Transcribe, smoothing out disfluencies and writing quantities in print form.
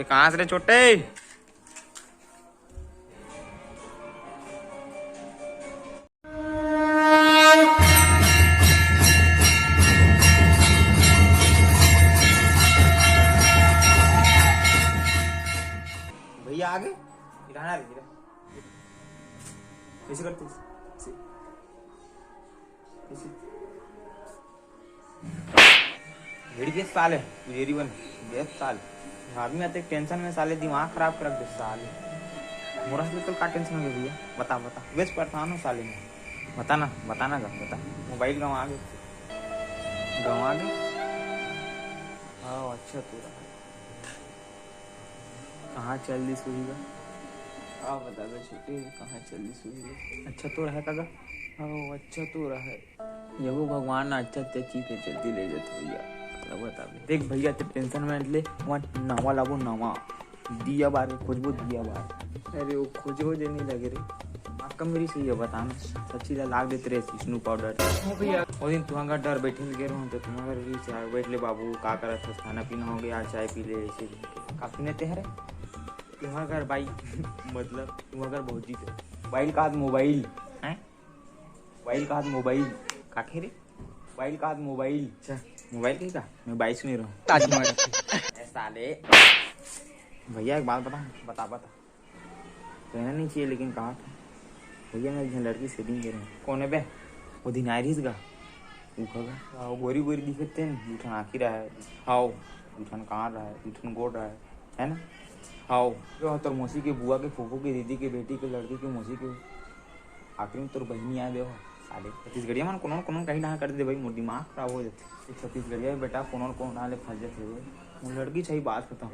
अरे कहाँ से रे छोटे? भैया आ गए? गिराना रे गिरा। कैसे करते? भिड़ के साले उजेरी बन बेस साल आदमी आते टेंशन में साले दिमाग खराब कर दे साले। मोरा से तो का टेंशन हो गया भैया? बता बता बेस परेशान हो साले में। बताना बता। मोबाइल गंवा गए? हाँ अच्छा तू रहा कहाँ चल दी सुईगा? हाँ बता दे छोटे कहाँ चल दी सुईगा? अच्छा तो रहे कागा? हाँ अच्छा तो रहे यहो भगवान अच्छा अच्छा चीज जल्दी ले जाते भैया। बता देख भैया ते टेंशन में ले वहाँ नावा लागो नावा दिया बार खोजबो दिया बार। अरे वो खोजो जे नहीं लगे रे आपका मेरी सही है बताना सच्ची लाग देते रे स्नू पाउडर। हाँ भैया वो दिन तुम्हारा डर बैठे लगे रहो तो तुम्हारा बैठ ले बाबू का करत है खाना पीना हो गया चाय पी ले ऐसे काफी ने तेहरे तुम्हारा घर भाई मतलब तुम्हारा घर बहुत जीते मोबाइल का मोबाइल है मोबाइल का मोबाइल का रे मोबाइल का मोबाइल। अच्छा मोबाइल कहीं का मैं 22 नहीं रहूँ साले। भैया एक बात बता कहना नहीं चाहिए लेकिन कहा था भैया मैं लड़की सेटिंग कर रहे हैं। कौन है बे? वो दिन आई रही ऊखा गोरी गोरी दिखते हैं जूठन आखी रहा है हाओ जूठन कहाँ रहा है जूठन गोड़ रहा है ना हाओ जो तोर मौसी के बुआ के फूफू के दीदी के बेटी के लड़की के मौसी के आखिरी में तोर बहनी आ दे साले छत्तीसगढ़िया मन कोनो कहीं ना कर दे भाई मोर दिमाग खराब हो जाते छत्तीसगढ़िया बेटा कोनो ले फंस जाते लड़की सही बात बताओ।